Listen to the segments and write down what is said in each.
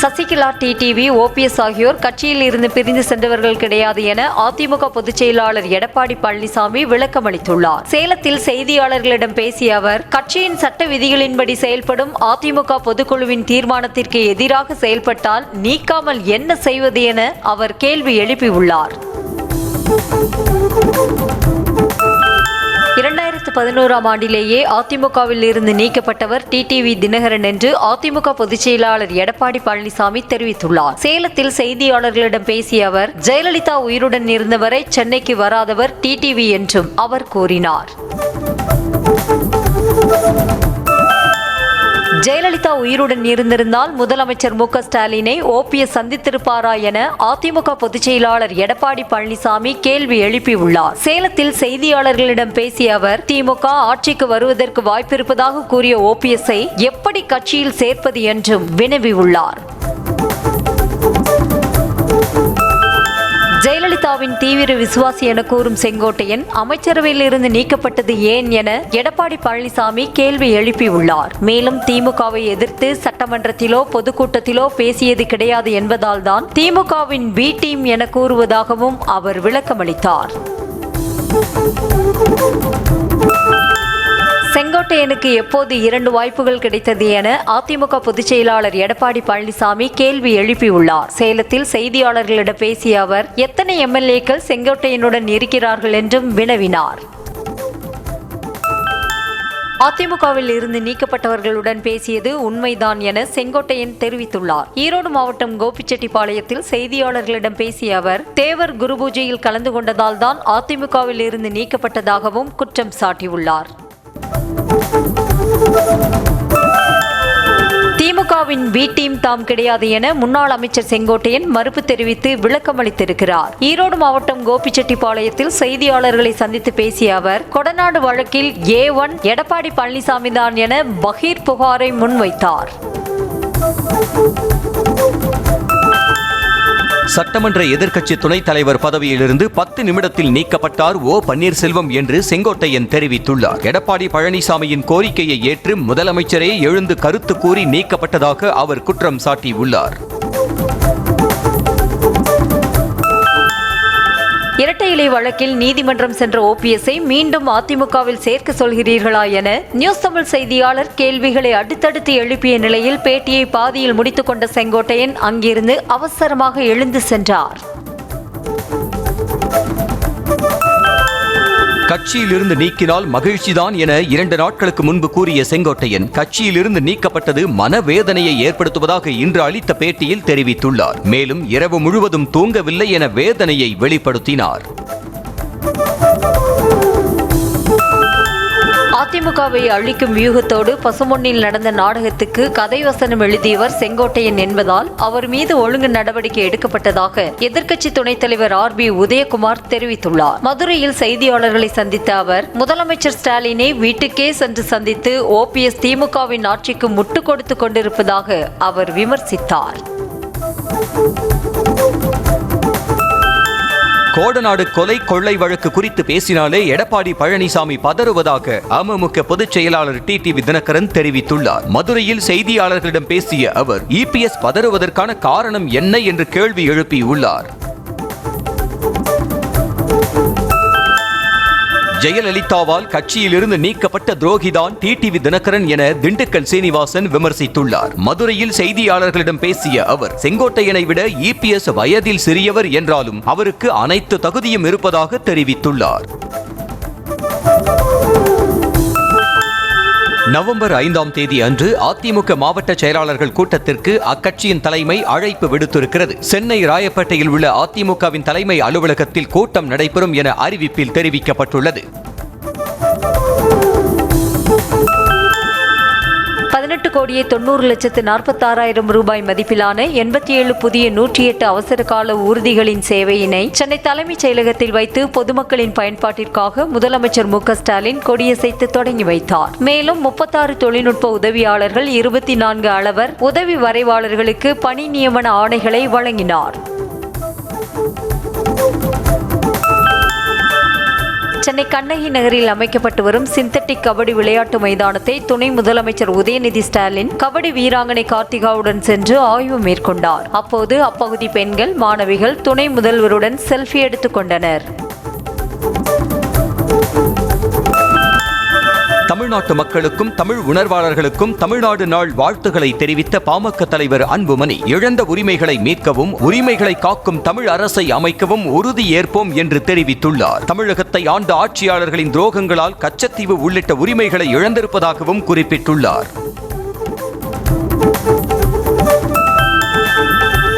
Sasikala, TTV, OPS ஆகியோர் கட்சியில் இருந்து பிரிந்து சென்றவர்கள் கிடையாது என அதிமுக பொதுச் செயலாளர் எடப்பாடி பழனிசாமி விளக்கமளித்துள்ளார். சேலத்தில் செய்தியாளர்களிடம் பேசிய அவர், கட்சியின் சட்ட விதிகளின்படி செயல்படும் அதிமுக பொதுக்குழுவின் தீர்மானத்திற்கு எதிராக செயல்பட்டால் நீக்காமல் என்ன செய்வது என அவர் கேள்வி எழுப்பியுள்ளார். 2011ஆம் ஆண்டிலேயே அதிமுகவில் இருந்து நீக்கப்பட்டவர் டிடிவி தினகரன் என்று அதிமுக பொதுச் செயலாளர் எடப்பாடி பழனிசாமி தெரிவித்துள்ளார். சேலத்தில் செய்தியாளர்களிடம் பேசிய அவர், ஜெயலலிதா உயிருடன் இருந்தவரை சென்னைக்கு வராதவர் டிடிவி என்றும் அவர் கூறினார். ஜெயலலிதா உயிருடன் இருந்திருந்தால் முதலமைச்சர் மு.க. ஸ்டாலினை ஓபிஎஸ் சந்தித்திருப்பாரா என அதிமுக பொதுச் செயலாளர் எடப்பாடி பழனிசாமி கேள்வி எழுப்பியுள்ளார். சேலத்தில் செய்தியாளர்களிடம் பேசிய அவர், திமுக ஆட்சிக்கு வருவதற்கு வாய்ப்பிருப்பதாக கூறிய ஓபிஎஸ்ஐ எப்படி கட்சியில் சேர்ப்பது என்றும் வினவியுள்ளார். ஜெயலலிதாவின் தீவிர விசுவாசி என கூறும் செங்கோட்டையன் அமைச்சரவையில் இருந்து நீக்கப்பட்டது ஏன் என எடப்பாடி பழனிசாமி கேள்வி எழுப்பியுள்ளார். மேலும் திமுகவை எதிர்த்து சட்டமன்றத்திலோ பொதுக்கூட்டத்திலோ பேசியது கிடையாது என்பதால் தான் திமுகவின் பி டீம் என கூறுவதாகவும் அவர் விளக்கமளித்தார். செங்கோட்டையனுக்கு எப்போது 2 வாய்ப்புகள் கிடைத்தது என அதிமுக பொதுச் செயலாளர் எடப்பாடி பழனிசாமி கேள்வி எழுப்பியுள்ளார். சேலத்தில் செய்தியாளர்களிடம் பேசிய அவர், எத்தனை எம்எல்ஏக்கள் செங்கோட்டையனுடன் இருக்கிறார்கள் என்றும் வினவினார். அதிமுகவில் இருந்து நீக்கப்பட்டவர்களுடன் பேசியது உண்மைதான் என செங்கோட்டையன் தெரிவித்துள்ளார். ஈரோடு மாவட்டம் கோபிச்செட்டிப்பாளையத்தில் செய்தியாளர்களிடம் பேசிய அவர், தேவர் குருபூஜையில் கலந்து கொண்டதால் தான் அதிமுகவில் இருந்து நீக்கப்பட்டதாகவும் குற்றம் சாட்டியுள்ளார். திமுகவின் பி டீம் தாம் கிடையாது என முன்னாள் அமைச்சர் செங்கோட்டையன் மறுப்பு தெரிவித்து விளக்கமளித்திருக்கிறார். ஈரோடு மாவட்டம் கோபிச்செட்டிப்பாளையத்தில் செய்தியாளர்களை சந்தித்து பேசிய அவர், கொடநாடு வழக்கில் A1 எடப்பாடி பழனிசாமி தான் என பகீர் புகாரை முன்வைத்தார். சட்டமன்ற எதிர்க்கட்சி துணைத் தலைவர் பதவியிலிருந்து 10 நிமிடத்தில் நீக்கப்பட்டார் ஓ பன்னீர்செல்வம் என்று செங்கோட்டையன் தெரிவித்துள்ளார். எடப்பாடி பழனிசாமியின் கோரிக்கையை ஏற்று முதலமைச்சரே எழுந்து கருத்து கூறி நீக்கப்பட்டதாக அவர் குற்றம் சாட்டியுள்ளார். இரட்டை இலை வழக்கில் நீதிமன்றம் சென்ற ஓபிஎஸ்ஐ மீண்டும் அதிமுகவில் சேர்க்க சொல்கிறீர்களா என நியூஸ் தமிழ் செய்தியாளர் கேள்விகளை அடுத்தடுத்து எழுப்பிய நிலையில் பேட்டியை பாதியில் முடித்துக் கொண்ட செங்கோட்டையன் அங்கிருந்து அவசரமாக எழுந்து சென்றார். கட்சியிலிருந்து நீக்கினால் மகிழ்ச்சிதான் என 2 நாட்களுக்கு முன்பு கூறிய செங்கோட்டையன், கட்சியிலிருந்து நீக்கப்பட்டது மனவேதனையை ஏற்படுத்துவதாக இன்று அளித்த பேட்டியில் தெரிவித்துள்ளார். மேலும் இரவு முழுவதும் தூங்கவில்லை என வேதனையை வெளிப்படுத்தினார். அதிமுகவை அழிக்கும் வியூகத்தோடு பசுமொன்னில் நடந்த நாடகத்துக்கு கதை வசனம் எழுதியவர் செங்கோட்டையன் என்பதால் அவர் மீது ஒழுங்கு நடவடிக்கை எடுக்கப்பட்டதாக எதிர்க்கட்சி துணைத் தலைவர் RB உதயகுமார் தெரிவித்துள்ளார். மதுரையில் செய்தியாளர்களை சந்தித்த அவர், முதலமைச்சர் ஸ்டாலினை வீட்டுக்கே சென்று சந்தித்து ஓபிஎஸ் திமுகவின் ஆட்சிக்கு முட்டு கொடுத்து கொண்டிருப்பதாக அவர் விமர்சித்தார். கோடநாடு கொலை கொள்ளை வழக்கு குறித்து பேசினாலே எடப்பாடி பழனிசாமி பதறுவதாக அமமுக பொதுச் செயலாளர் டிடிவி தினகரன் தெரிவித்துள்ளார். மதுரையில் செய்தியாளர்களிடம் பேசிய அவர், EPS பதறுவதற்கான காரணம் என்ன என்று கேள்வி எழுப்பியுள்ளார். ஜெயலலிதாவால் கட்சியிலிருந்து நீக்கப்பட்ட துரோகிதான் டிடிவி தினகரன் என திண்டுக்கல் சீனிவாசன் விமர்சித்துள்ளார். மதுரையில் செய்தியாளர்களிடம் பேசிய அவர், செங்கோட்டையனை விட EPS வயதில் சிறியவர் என்றாலும் அவருக்கு அனைத்து தகுதியும் இருப்பதாக தெரிவித்துள்ளார். நவம்பர் 5ஆம் தேதி அன்று அதிமுக மாவட்ட செயலாளர்கள் கூட்டத்திற்கு அக்கட்சியின் தலைமை அழைப்பு விடுத்திருக்கிறது. சென்னை ராயப்பேட்டையில் உள்ள அதிமுகவின் தலைமை அலுவலகத்தில் கூட்டம் நடைபெறும் என அறிவிப்பில் தெரிவிக்கப்பட்டுள்ளது. 18,90,46,000 ரூபாய் மதிப்பிலான 87 புதிய 108 அவசர கால ஊர்திகளின் சேவையினை சென்னை தலைமைச் செயலகத்தில் வைத்து பொதுமக்களின் பயன்பாட்டிற்காக முதலமைச்சர் மு.க. ஸ்டாலின் கொடியசைத்து தொடங்கி வைத்தார். மேலும் 36 தொழில்நுட்ப உதவியாளர்கள், 24 அளவர் உதவி வரைவாளர்களுக்கு பணி நியமன ஆணைகளை வழங்கினார். சென்னை கண்ணகி நகரில் அமைக்கப்பட்டு வரும் சிந்தட்டிக் கபடி விளையாட்டு மைதானத்தை துணை முதலமைச்சர் உதயநிதி ஸ்டாலின் கபடி வீராங்கனை கார்த்திகாவுடன் சென்று ஆய்வு மேற்கொண்டார். அப்போது அப்பகுதி பெண்கள், மாணவிகள் துணை முதல்வருடன் செல்ஃபி எடுத்துக் கொண்டனர். தமிழ்நாட்டு மக்களுக்கும் தமிழ் உணர்வாளர்களுக்கும் தமிழ்நாடு நாள் வாழ்த்துக்களை தெரிவித்த பாமக தலைவர் அன்புமணி, இழந்த உரிமைகளை மீட்கவும் உரிமைகளை காக்கும் தமிழ் அரசை அமைக்கவும் உறுதி ஏற்போம் என்று தெரிவித்துள்ளார். தமிழகத்தை ஆண்ட ஆட்சியாளர்களின் துரோகங்களால் கச்சத்தீவு உள்ளிட்ட உரிமைகளை இழந்திருப்பதாகவும் குறிப்பிட்டுள்ளார்.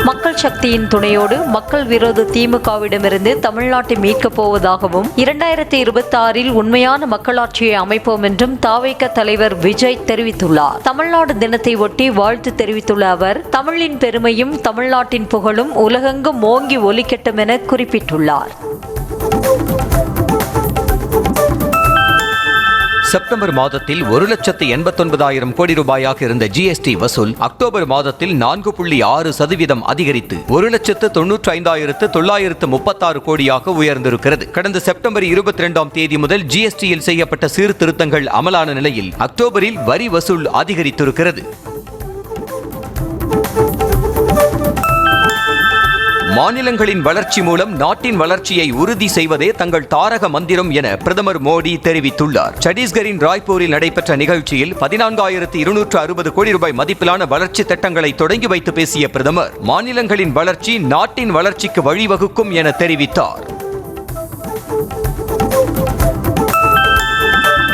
மக்கள் சக்தியின் துணையோடு மக்கள் விரோத திமுகவிடமிருந்து தமிழ்நாட்டை மீட்கப் போவதாகவும் 2026இல் உண்மையான மக்களாட்சியை அமைப்போம் என்றும் தாவேக தலைவர் விஜய் தெரிவித்துள்ளார். தமிழ்நாடு தினத்தை ஒட்டி வாழ்த்து தெரிவித்துள்ள அவர், தமிழின் பெருமையும் தமிழ்நாட்டின் புகழும் உலகெங்கும் ஓங்கி ஒலிக்கட்டும் என குறிப்பிட்டுள்ளார். செப்டம்பர் மாதத்தில் 1,89,000 கோடி ரூபாயாக இருந்த ஜிஎஸ்டி வசூல் அக்டோபர் மாதத்தில் 4.6% அதிகரித்து 1,95,936 கோடியாக உயர்ந்திருக்கிறது. கடந்த செப்டம்பர் 22ஆம் தேதி முதல் ஜிஎஸ்டியில் செய்யப்பட்ட சீர்திருத்தங்கள் அமலான நிலையில் அக்டோபரில் வரி வசூல் அதிகரித்திருக்கிறது. மாநிலங்களின் வளர்ச்சி மூலம் நாட்டின் வளர்ச்சியை உறுதி செய்வதே தங்கள் தாரக மந்திரம் என பிரதமர் மோடி தெரிவித்துள்ளார். சத்தீஸ்கரின் ராய்ப்பூரில் நடைபெற்ற நிகழ்ச்சியில் 14,260 கோடி ரூபாய் மதிப்பிலான வளர்ச்சி திட்டங்களை தொடங்கி வைத்து பேசிய பிரதமர், மாநிலங்களின் வளர்ச்சி நாட்டின் வளர்ச்சிக்கு வழிவகுக்கும் என தெரிவித்தார்.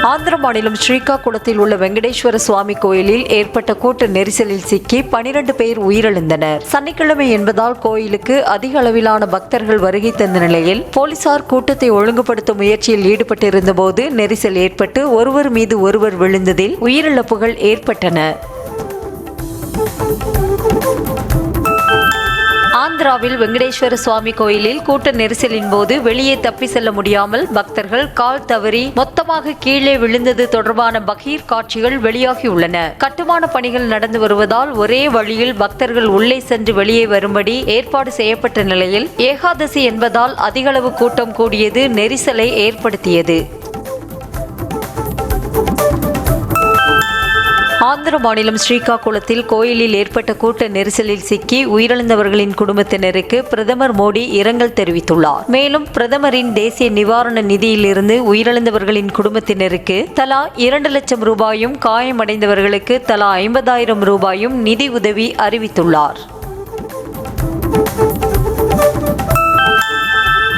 ஆந்திர மாநிலம் ஸ்ரீகாகுளத்தில் உள்ள வெங்கடேஸ்வர சுவாமி கோயிலில் ஏற்பட்ட கூட்ட நெரிசலில் சிக்கி 12 பேர் உயிரிழந்தனர். சனிக்கிழமை என்பதால் கோயிலுக்கு அதிக அளவிலான பக்தர்கள் வருகை தந்த நிலையில் போலீசார் கூட்டத்தை ஒழுங்குபடுத்தும் முயற்சியில் ஈடுபட்டிருந்த போது நெரிசல் ஏற்பட்டு ஒருவர் மீது ஒருவர் விழுந்ததில் உயிரிழப்புகள் ஏற்பட்டன. ஆந்திராவில் வெங்கடேஸ்வர சுவாமி கோயிலில் கூட்ட நெரிசலின் போது வெளியே தப்பி செல்ல முடியாமல் பக்தர்கள் கால் தவறி மொத்தமாக கீழே விழுந்தது தொடர்பான பகீர் காட்சிகள் வெளியாகியுள்ளன. கட்டுமான பணிகள் நடந்து வருவதால் ஒரே வழியில் பக்தர்கள் உள்ளே சென்று வெளியே வரும்படி ஏற்பாடு செய்யப்பட்ட நிலையில் ஏகாதசி என்பதால் அதிகளவு கூட்டம் கூடியது நெரிசலை ஏற்படுத்தியது. ஆந்திர மாநிலம் ஸ்ரீகாகுளத்தில் கோயிலில் ஏற்பட்ட கூட்ட நெரிசலில் சிக்கி உயிரிழந்தவர்களின் குடும்பத்தினருக்கு பிரதமர் மோடி இரங்கல் தெரிவித்துள்ளார். மேலும் பிரதமரின் தேசிய நிவாரண நிதியிலிருந்து உயிரிழந்தவர்களின் குடும்பத்தினருக்கு தலா 2 லட்சம் ரூபாயும், காயமடைந்தவர்களுக்கு தலா 50,000 ரூபாயும் நிதி உதவி அறிவித்துள்ளார்.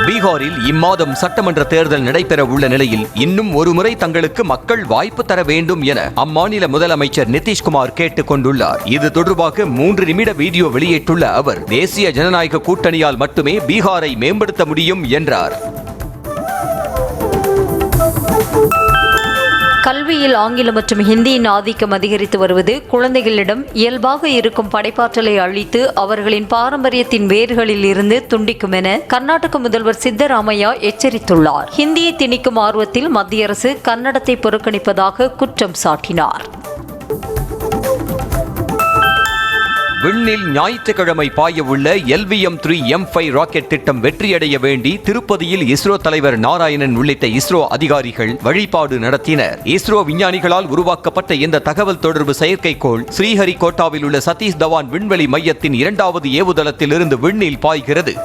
பீகாரில் இம்மாதம் சட்டமன்ற தேர்தல் நடைபெற உள்ள நிலையில் இன்னும் ஒருமுறை தங்களுக்கு மக்கள் வாய்ப்பு தர வேண்டும் என அம்மாநில முதலமைச்சர் நிதிஷ்குமார் கேட்டுக் கொண்டுள்ளார். இது தொடர்பாக 3 நிமிட வீடியோ வெளியிட்டுள்ள அவர், தேசிய ஜனநாயக கூட்டணியால் மட்டுமே பீகாரை மேம்படுத்த முடியும் என்றார். கல்வியில் ஆங்கிலம் மற்றும் ஹிந்தியின் ஆதிக்கம் அதிகரித்து வருவது குழந்தைகளிடம் இயல்பாக இருக்கும் படைப்பாற்றலை அழித்து அவர்களின் பாரம்பரியத்தின் வேர்களில் இருந்து துண்டிக்கும் என கர்நாடக முதல்வர் சித்தராமையா எச்சரித்துள்ளார். ஹிந்தியை திணிக்கும் ஆர்வத்தில் மத்திய அரசு கன்னடத்தை புறக்கணிப்பதாக குற்றம் சாட்டினார். விண்ணில் ஞாயிற்றுக்கிழமை பாய உள்ள LVM-3 M5 ராக்கெட் திட்டம் வெற்றியடைய வேண்டி திருப்பதியில் இஸ்ரோ தலைவர் நாராயணன் உள்ளிட்ட இஸ்ரோ அதிகாரிகள் வழிபாடு நடத்தினர். இஸ்ரோ விஞ்ஞானிகளால் உருவாக்கப்பட்ட இந்த தகவல் தொடர்பு செயற்கைக்கோள் ஸ்ரீஹரிகோட்டாவில் உள்ள சதீஷ் தவான் விண்வெளி மையத்தின் 2வது ஏவுதளத்தில் இருந்து விண்ணில் பாய்கிறது.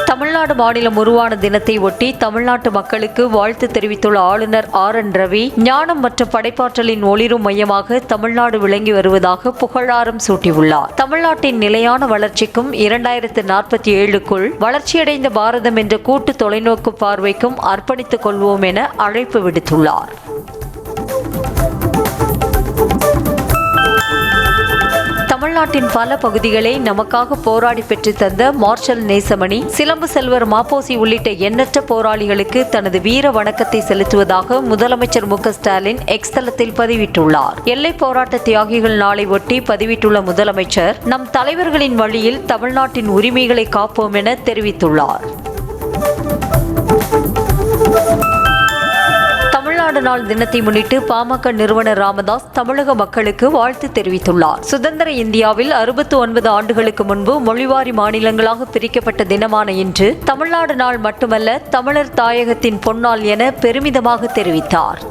தமிழ்நாடு மாநிலம் உருவான தினத்தை ஒட்டி தமிழ்நாட்டு மக்களுக்கு வாழ்த்து தெரிவித்துள்ள ஆளுநர் RN ரவி, ஞானம் மற்றும் படைப்பாற்றலின் ஒளிரும் மையமாக தமிழ்நாடு விளங்கி வருவதாக புகழாரம் சூட்டியுள்ளார். தமிழ்நாட்டின் நிலையான வளர்ச்சிக்கும் 2047க்குள் வளர்ச்சியடைந்த பாரதம் என்ற கூட்டு தொலைநோக்கு பார்வைக்கும் அர்ப்பணித்துக் கொள்வோம் என அழைப்பு விடுத்துள்ளார். தமிழ்நாட்டின் பல பகுதிகளை நமக்காக போராடி பெற்று தந்த மார்ஷல் நேசமணி, சிலம்பு செல்வர் மாப்போசி உள்ளிட்ட எண்ணற்ற போராளிகளுக்கு தனது வீர வணக்கத்தை செலுத்துவதாக முதலமைச்சர் மு க ஸ்டாலின் எக்ஸ் தளத்தில் பதிவிட்டுள்ளார். எல்லை போராட்ட தியாகிகள் நாளை ஒட்டி பதிவிட்டுள்ள முதலமைச்சர், நம் தலைவர்களின் வழியில் தமிழ்நாட்டின் உரிமைகளை காப்போம் என தெரிவித்துள்ளார். தமிழ்நாடு நாள் தினத்தை முன்னிட்டு பாமக நிறுவனர் ராமதாஸ் தமிழக மக்களுக்கு வாழ்த்து தெரிவித்துள்ளார். சுதந்திர இந்தியாவில் 69 ஆண்டுகளுக்கு முன்பு மொழிவாரி மாநிலங்களாக பிரிக்கப்பட்ட தினமான இன்று தமிழ்நாடு நாள் மட்டுமல்ல, தமிழர் தாயகத்தின் பொன்னாள் என பெருமிதமாக தெரிவித்தார்.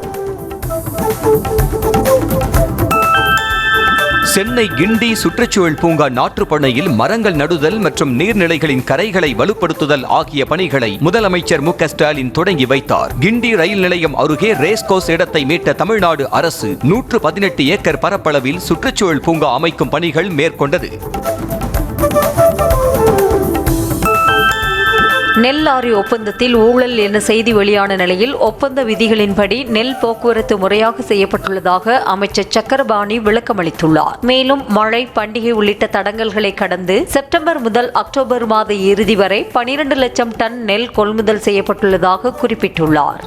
சென்னை கிண்டி சுற்றுச்சூழல் பூங்கா நாற்றுப்பண்ணையில் மரங்கள் நடுதல் மற்றும் நீர்நிலைகளின் கரைகளை வலுப்படுத்துதல் ஆகிய பணிகளை முதலமைச்சர் மு.க.ஸ்டாலின் தொடங்கி வைத்தார். கிண்டி ரயில் நிலையம் அருகே ரேஸ்கோர்ஸ் இடத்தை மீட்ட தமிழ்நாடு அரசு 118 ஏக்கர் பரப்பளவில் சுற்றுச்சூழல் பூங்கா அமைக்கும் பணிகள் மேற்கொண்டது. நெல் லாரி ஒப்பந்தத்தில் ஊழல் என செய்தி வெளியான நிலையில் ஒப்பந்த விதிகளின்படி நெல் போக்குவரத்து முறையாக செய்யப்பட்டுள்ளதாக அமைச்சர் சக்கரபாணி விளக்கமளித்துள்ளார். மேலும் மழை, பண்டிகை உள்ளிட்ட தடங்கல்களை கடந்து செப்டம்பர் முதல் அக்டோபர் மாத இறுதி வரை 12 லட்சம் டன் நெல் கொள்முதல் செய்யப்பட்டுள்ளதாக குறிப்பிட்டுள்ளார்.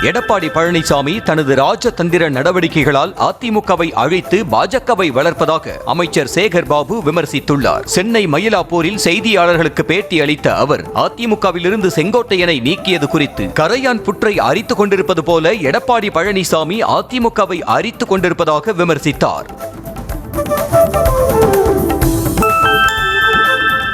எடப்பாடி பழனிசாமி தனது ராஜதந்திர நடவடிக்கைகளால் அதிமுகவை அழித்து பாஜகவை வளர்ப்பதாக அமைச்சர் சேகர் பாபு விமர்சித்துள்ளார். சென்னை மயிலாப்பூரில் செய்தியாளர்களுக்கு பேட்டி அளித்த அவர் அதிமுகவிலிருந்து செங்கோட்டையனை நீக்கியது குறித்து கரையான் புற்றை அரித்துக் கொண்டிருப்பது போல எடப்பாடி பழனிசாமி அதிமுகவை அரித்துக் கொண்டிருப்பதாக விமர்சித்தார்.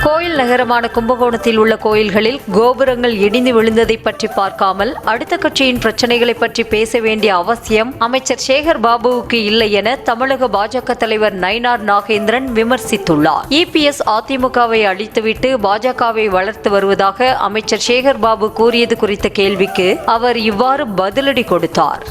கோயில் நகரமான கும்பகோணத்தில் உள்ள கோயில்களில் கோபுரங்கள் இடிந்து விழுந்ததை பற்றி பார்க்காமல் அடுத்த கட்சியின் பிரச்சனைகளை பற்றி பேச வேண்டிய அவசியம் அமைச்சர் சேகர் பாபுவுக்கு இல்லை என தமிழக பாஜக தலைவர் நயினார் நாகேந்திரன் விமர்சித்துள்ளார். இபிஎஸ் அதிமுகவை அழித்துவிட்டு பாஜகவை வளர்த்து வருவதாக அமைச்சர் சேகர் பாபு கூறியது குறித்த கேள்விக்கு அவர் இவ்வாறு பதிலடி கொடுத்தார்.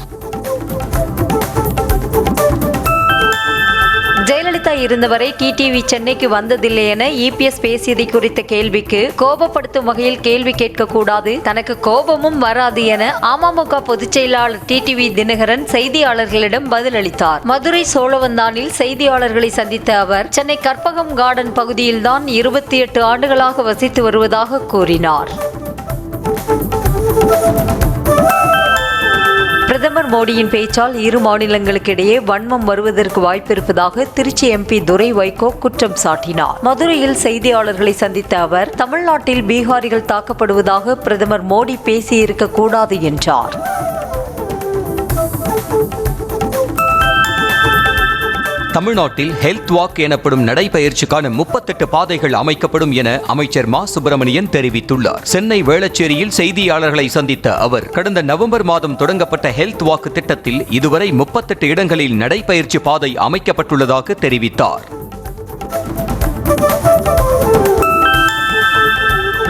ஜெயலலிதா இருந்தவரை டிடிவி சென்னைக்கு வந்ததில்லை என இபிஎஸ் பேசியதை குறித்த கேள்விக்கு கோபப்படுத்தும் வகையில் கேள்வி கேட்கக்கூடாது, தனக்கு கோபமும் வராது என அமமுக பொதுச் செயலாளர் டிடிவி தினகரன் செய்தியாளர்களிடம் பதிலளித்தார். மதுரை சோழவந்தானில் செய்தியாளர்களை சந்தித்த அவர் சென்னை கற்பகம் கார்டன் பகுதியில்தான் 28 ஆண்டுகளாக வசித்து வருவதாக கூறினார். பிரதமர் மோடியின் பேச்சால் இரு மாநிலங்களுக்கு இடையே வன்மம் வருவதற்கு வாய்ப்பிருப்பதாக திருச்சி எம்பி துரை வைகோ குற்றம் சாட்டினார். மதுரையில் செய்தியாளர்களை சந்தித்த அவர் தமிழ்நாட்டில் பீகாரிகள் தாக்கப்படுவதாக பிரதமர் மோடி பேசியிருக்க கூடாது என்றார். தமிழ்நாட்டில் ஹெல்த் வாக் எனப்படும் நடைபயிற்சிக்கான 38 பாதைகள் அமைக்கப்படும் என அமைச்சர் மா. சுப்பிரமணியன் தெரிவித்துள்ளார். சென்னை வேளச்சேரியில் செய்தியாளர்களை சந்தித்த அவர் கடந்த நவம்பர் மாதம் தொடங்கப்பட்ட ஹெல்த் வாக் திட்டத்தில் இதுவரை 38 இடங்களில் நடைபயிற்சி பாதை அமைக்கப்பட்டுள்ளதாக தெரிவித்தார்.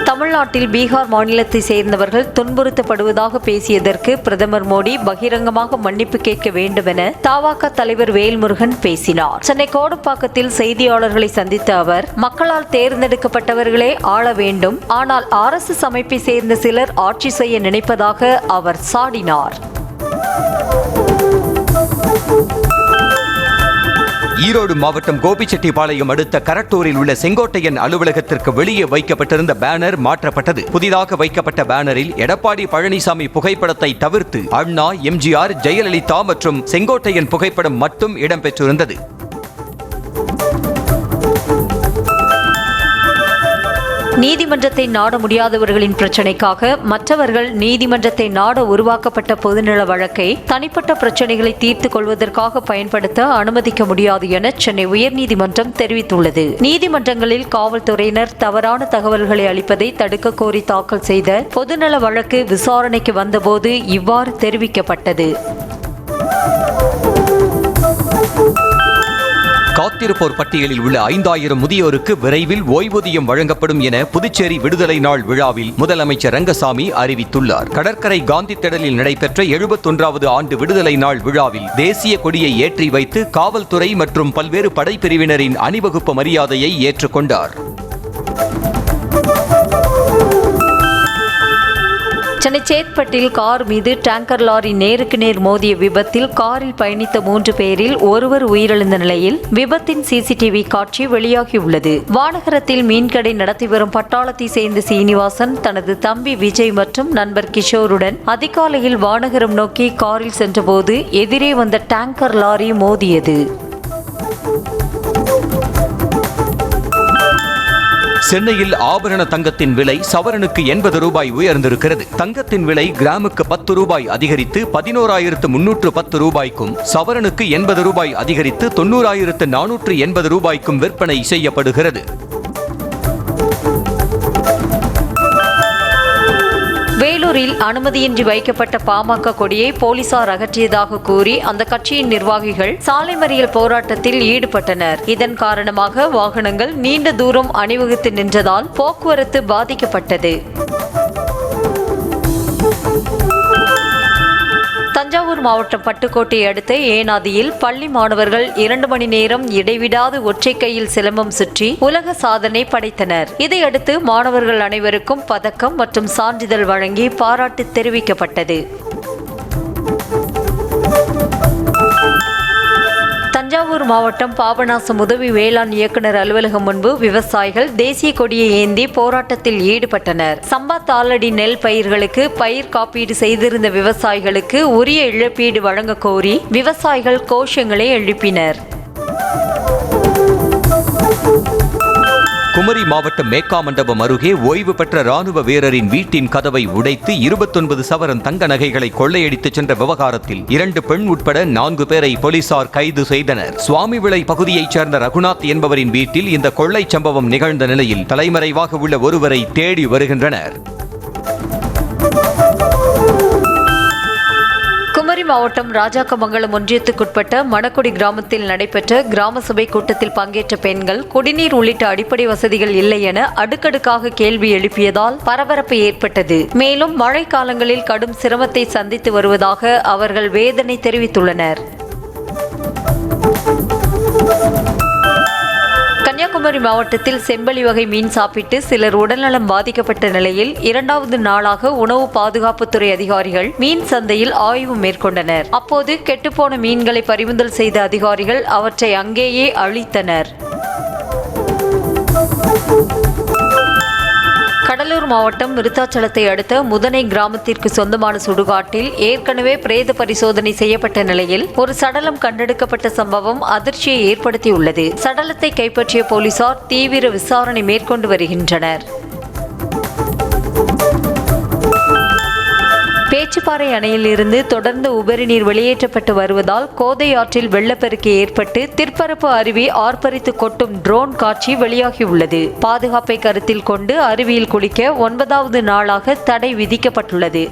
தமிழ்நாட்டில் பீகார் மாநிலத்தை சேர்ந்தவர்கள் துன்புறுத்தப்படுவதாக பேசியதற்கு பிரதமர் மோடி பகிரங்கமாக மன்னிப்பு கேட்க வேண்டும் என தவாக தலைவர் வேல்முருகன் பேசினார். சென்னை கோடம்பாக்கத்தில் செய்தியாளர்களை சந்தித்த அவர் மக்களால் தேர்ந்தெடுக்கப்பட்டவர்களே ஆள வேண்டும், ஆனால் RSS அமைப்பை சேர்ந்த சிலர் ஆட்சி செய்ய நினைப்பதாக அவர் சாடினார். ஈரோடு மாவட்டம் கோபிச்செட்டிப்பாளையம் அடுத்த கரட்டூரில் உள்ள செங்கோட்டையன் அலுவலகத்திற்கு வெளியே வைக்கப்பட்டிருந்த பேனர் மாற்றப்பட்டது. புதிதாக வைக்கப்பட்ட பேனரில் எடப்பாடி பழனிசாமி புகைப்படத்தை தவிர்த்து அண்ணா, எம்ஜிஆர், ஜெயலலிதா மற்றும் செங்கோட்டையன் புகைப்படம் மட்டும் இடம்பெற்றிருந்தது. நீதிமன்றத்தை நாட முடியாதவர்களின் பிரச்சினைக்காக மற்றவர்கள் நீதிமன்றத்தை நாட உருவாக்கப்பட்ட பொதுநல வழக்கை தனிப்பட்ட பிரச்சினைகளை தீர்த்துக் கொள்வதற்காக பயன்படுத்த அனுமதிக்க முடியாது என சென்னை உயர்நீதிமன்றம் தெரிவித்துள்ளது. நீதிமன்றங்களில் காவல்துறையினர் தவறான தகவல்களை அளிப்பதை தடுக்க கோரி தாக்கல் செய்த பொதுநல வழக்கு விசாரணைக்கு வந்தபோது இவ்வாறு தெரிவிக்கப்பட்டது. காத்திருப்போர் பட்டியலில் உள்ள 5000 முதியோருக்கு விரைவில் ஓய்வூதியம் வழங்கப்படும் என புதுச்சேரி விடுதலை நாள் விழாவில் முதலமைச்சர் ரங்கசாமி அறிவித்துள்ளார். கடற்கரை காந்தி திடலில் நடைபெற்ற 71வது ஆண்டு விடுதலை நாள் விழாவில் தேசிய கொடியை ஏற்றி வைத்து காவல்துறை மற்றும் பல்வேறு படைப்பிரிவினரின் அணிவகுப்பு மரியாதையை ஏற்றுக்கொண்டார். சென்னை சேத்பட்டில் கார் மீது டேங்கர் லாரி நேருக்கு நேர் மோதிய விபத்தில் காரில் பயணித்த 3 பேரில் ஒருவர் உயிரிழந்த நிலையில் விபத்தின் சிசிடிவி காட்சி வெளியாகியுள்ளது. வானகரத்தில் மீன்கடை நடத்தி வரும் பட்டாளத்தை சேர்ந்த சீனிவாசன் தனது தம்பி விஜய் மற்றும் நண்பர் கிஷோருடன் அதிகாலையில் வானகரம் நோக்கி காரில் சென்றபோது எதிரே வந்த டேங்கர் லாரி மோதியது. சென்னையில் ஆபரண தங்கத்தின் விலை சவரனுக்கு 80 ரூபாய் உயர்ந்திருக்கிறது. தங்கத்தின் விலை கிராமுக்கு 10 ரூபாய் அதிகரித்து 11,310 ரூபாய்க்கும், சவரனுக்கு 80 ரூபாய் அதிகரித்து 90,480 ரூபாய்க்கும் விற்பனை செய்யப்படுகிறது. வேலூரில் அனுமதியின்றி வைக்கப்பட்ட பாமக கொடியை போலீசார் அகற்றியதாக கூறி அந்த கட்சியின் நிர்வாகிகள் சாலை மறியல் போராட்டத்தில் ஈடுபட்டனர். இதன் காரணமாக வாகனங்கள் நீண்ட தூரம் அணிவகுத்து நின்றதால் போக்குவரத்து பாதிக்கப்பட்டது. தஞ்சாவூர் மாவட்டம் பட்டுக்கோட்டை அடுத்த ஏனாதியில் பள்ளி மாணவர்கள் 2 மணி நேரம் இடைவிடாது ஒற்றை கையில் சிலம்பம் சுற்றி உலக சாதனை படைத்தனர். இதையடுத்து மாணவர்கள் அனைவருக்கும் பதக்கம் மற்றும் சான்றிதழ் வழங்கி பாராட்டு தெரிவிக்கப்பட்டது. தஞ்சாவூர் மாவட்டம் பாபநாசம் உதவி வேளாண் இயக்குநர் அலுவலகம் முன்பு விவசாயிகள் தேசிய கொடியை ஏந்தி போராட்டத்தில் ஈடுபட்டனர். சம்பா தாளடி நெல் பயிர்களுக்கு பயிர் காப்பீடு செய்திருந்த விவசாயிகளுக்கு உரிய இழப்பீடு வழங்க கோரி விவசாயிகள் கோஷங்களை எழுப்பினர். குமரி மாவட்டம் மேக்காமண்டபம் அருகே ஓய்வு பெற்ற ராணுவ வீரரின் வீட்டின் கதவை உடைத்து 29 சவரன் தங்க நகைகளை கொள்ளையடித்து சென்ற விவகாரத்தில் 2 பெண் உட்பட 4 பேரை போலீசார் கைது செய்தனர். சுவாமிவிளை பகுதியைச் சேர்ந்த ரகுநாத் என்பவரின் வீட்டில் இந்த கொள்ளை சம்பவம் நிகழ்ந்த நிலையில் தலைமறைவாக உள்ள ஒருவரை தேடி வருகின்றனர். குமரி மாவட்டம் ராஜாக்கமங்கலம் ஒன்றியத்துக்குட்பட்ட மணக்குடி கிராமத்தில் நடைபெற்ற கிராம சபை கூட்டத்தில் பங்கேற்ற பெண்கள் குடிநீர் உள்ளிட்ட அடிப்படை வசதிகள் இல்லை என அடுக்கடுக்காக கேள்வி எழுப்பியதால் பரபரப்பு ஏற்பட்டது. மேலும் மழை காலங்களில் கடும் சிரமத்தை சந்தித்து வருவதாக அவர்கள் வேதனை தெரிவித்துள்ளனர். கன்னியாகுமரி மாவட்டத்தில் செம்பலி வகை மீன் சாப்பிட்டு சிலர் உடல்நலம் பாதிக்கப்பட்ட நிலையில் 2வது நாளாக உணவு பாதுகாப்புத்துறை அதிகாரிகள் மீன் சந்தையில் ஆய்வு மேற்கொண்டனர். அப்போது கெட்டுப்போன மீன்களை பறிமுதல் செய்த அதிகாரிகள் அவற்றை அங்கேயே அழித்தனர். கடலூர் மாவட்டம் விருத்தாச்சலத்தை அடுத்த முதனை கிராமத்திற்கு சொந்தமான சுடுகாட்டில் ஏற்கனவே பிரேத பரிசோதனை செய்யப்பட்ட நிலையில் ஒரு சடலம் கண்டெடுக்கப்பட்ட சம்பவம் அதிர்ச்சியை ஏற்படுத்தியுள்ளது. சடலத்தை கைப்பற்றிய போலீசார் தீவிர விசாரணை மேற்கொண்டு வருகின்றனர். பேச்சுப்பாறை அணையில் இருந்து தொடர்ந்து உபரி நீர் வெளியேற்றப்பட்டு வருவதால் கோதை ஆற்றில் வெள்ளப்பெருக்கு ஏற்பட்டு திற்பரப்பு அருவி ஆர்ப்பரித்து கொட்டும் ட்ரோன் காட்சி வெளியாகியுள்ளது. பாதுகாப்பை கருத்தில் கொண்டு அருவியில் குளிக்க 9வது நாளாக தடை விதிக்கப்பட்டுள்ளது.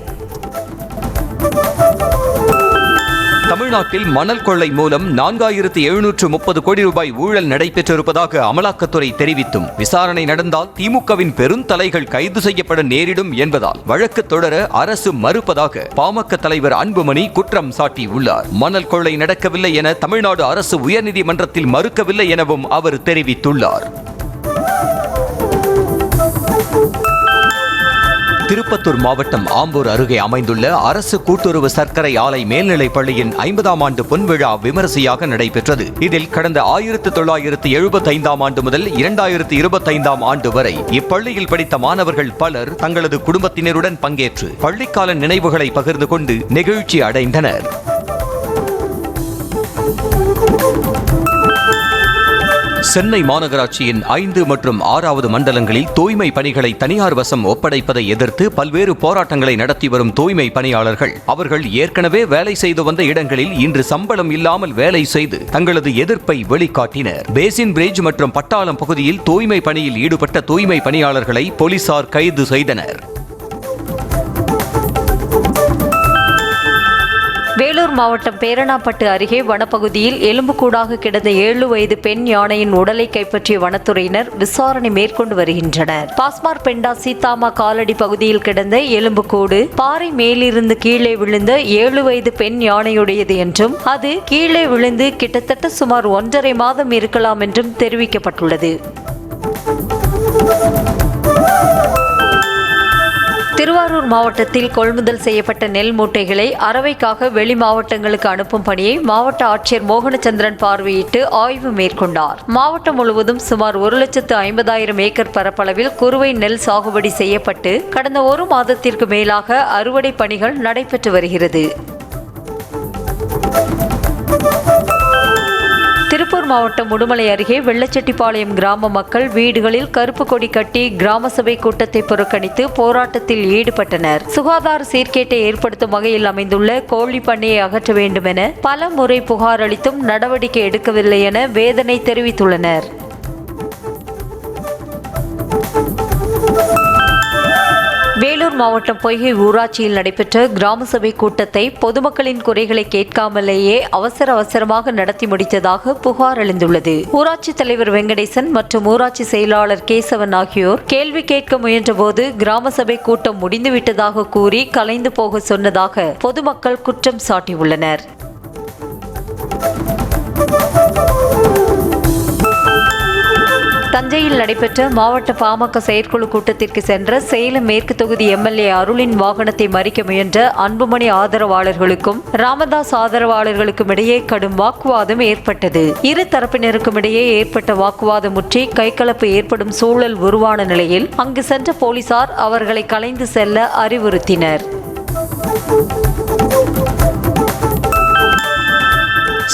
தமிழ்நாட்டில் மணல் கொள்ளை மூலம் 4,730 கோடி ரூபாய் ஊழல் நடைபெற்றிருப்பதாக அமலாக்கத்துறை தெரிவித்தும் விசாரணை நடந்தால் திமுகவின் பெருந்தலைகள் கைது செய்யப்பட நேரிடும் என்பதால் வழக்கு தொடர அரசு மறுப்பதாக பாமக தலைவர் அன்புமணி குற்றம் சாட்டியுள்ளார். மணல் கொள்ளை நடக்கவில்லை என தமிழ்நாடு அரசு உயர்நீதிமன்றத்தில் மறுக்கவில்லை எனவும் அவர் தெரிவித்துள்ளார். திருப்பத்தூர் மாவட்டம் ஆம்பூர் அருகே அமைந்துள்ள அரசு கூட்டுறவு சர்க்கரை ஆலை மேல்நிலைப் பள்ளியின் 50ஆம் ஆண்டு பொன்விழா விமரிசையாக நடைபெற்றது. இதில் கடந்த 1975ஆம் ஆண்டு முதல் 2025ஆம் ஆண்டு வரை இப்பள்ளியில் படித்த மாணவர்கள் பலர் தங்களது குடும்பத்தினருடன் பங்கேற்று பள்ளிக்கால நினைவுகளை பகிர்ந்து கொண்டு நெகிழ்ச்சி அடைந்தனர். சென்னை மாநகராட்சியின் 5 மற்றும் 6வது மண்டலங்களில் தூய்மை பணிகளை தனியார் வசம் ஒப்படைப்பதை எதிர்த்து பல்வேறு போராட்டங்களை நடத்தி வரும் தூய்மை பணியாளர்கள் அவர்கள் ஏற்கனவே வேலை செய்து வந்த இடங்களில் இன்று சம்பளம் இல்லாமல் வேலை செய்து தங்களது எதிர்ப்பை வெளிக்காட்டினர். பேசின் பிரிட்ஜ் மற்றும் பட்டாளம் பகுதியில் தூய்மை பணியில் ஈடுபட்ட தூய்மை பணியாளர்களை போலீசார் கைது செய்தனர். வேலூர் மாவட்டம் பேரணாப்பட்டு அருகே வனப்பகுதியில் எலும்புக்கூடாக கிடந்த 7 வயது பெண் யானையின் உடலை கைப்பற்றிய வனத்துறையினர் விசாரணை மேற்கொண்டு வருகின்றனர். பாஸ்மார் பெண்டா சீத்தாமா காலடி பகுதியில் கிடந்த எலும்புக்கூடு பாறை மேலிருந்து கீழே விழுந்த 7 வயது பெண் யானையுடையது என்றும் அது கீழே விழுந்து கிட்டத்தட்ட சுமார் 1.5 மாதம் இருக்கலாம் என்றும் தெரிவிக்கப்பட்டுள்ளது. திருவாரூர் மாவட்டத்தில் கொள்முதல் செய்யப்பட்ட நெல் மூட்டைகளை அரவைக்காக வெளி மாவட்டங்களுக்கு அனுப்பும் பணியை மாவட்ட ஆட்சியர் மோகனச்சந்திரன் பார்வையிட்டு ஆய்வு மேற்கொண்டார். மாவட்டம் முழுவதும் சுமார் 1,50,000 ஏக்கர் பரப்பளவில் குறுவை நெல் சாகுபடி செய்யப்பட்டு கடந்த 1 மாதத்திற்கு மேலாக அறுவடை பணிகள் நடைபெற்று வருகிறது. திருப்பூர் வேலூர் மாவட்டம் உடுமலை அருகே வெள்ளச்செட்டிப்பாளையம் கிராம மக்கள் வீடுகளில் கருப்பு கொடி கட்டி கிராம சபை கூட்டத்தை புறக்கணித்து போராட்டத்தில் ஈடுபட்டனர். சுகாதார சீர்கேட்டை ஏற்படுத்தும் வகையில் அமைந்துள்ள கோழி பண்ணையை அகற்ற வேண்டும் என பல முறை புகார் அளித்தும் நடவடிக்கை எடுக்கவில்லை என வேதனை தெரிவித்துள்ளனர். வேலூர் மாவட்டம் பொய்கை ஊராட்சியில் நடைபெற்ற கிராம சபை கூட்டத்தை பொதுமக்களின் குறைகளை கேட்காமலேயே அவசரமாக நடத்தி முடித்ததாக புகார் எழுந்துள்ளது. ஊராட்சி தலைவர் வெங்கடேசன் மற்றும் ஊராட்சி செயலாளர் கேசவன் ஆகியோர் கேள்வி கேட்க முயன்றபோது கிராம சபை கூட்டம் முடிந்துவிட்டதாக கூறி கலைந்து போக சொன்னதாக பொதுமக்கள் குற்றம் சாட்டியுள்ளனர். தஞ்சையில் நடைபெற்ற மாவட்ட பாமக செயற்குழு கூட்டத்திற்கு சென்ற சேலம் மேற்கு தொகுதி எம்எல்ஏ அருளின் வாகனத்தை மறிக்க முயன்ற அன்புமணி ஆதரவாளர்களுக்கும் ராமதாஸ் ஆதரவாளர்களுக்கும் இடையே கடும் வாக்குவாதம் ஏற்பட்டது. இரு தரப்பினருக்கும் இடையே ஏற்பட்ட வாக்குவாதம் முற்றி கைகலப்பு ஏற்படும் சூழல் உருவான நிலையில் அங்கு சென்ற போலீசார் அவர்களை கலைந்து செல்ல அறிவுறுத்தினர்.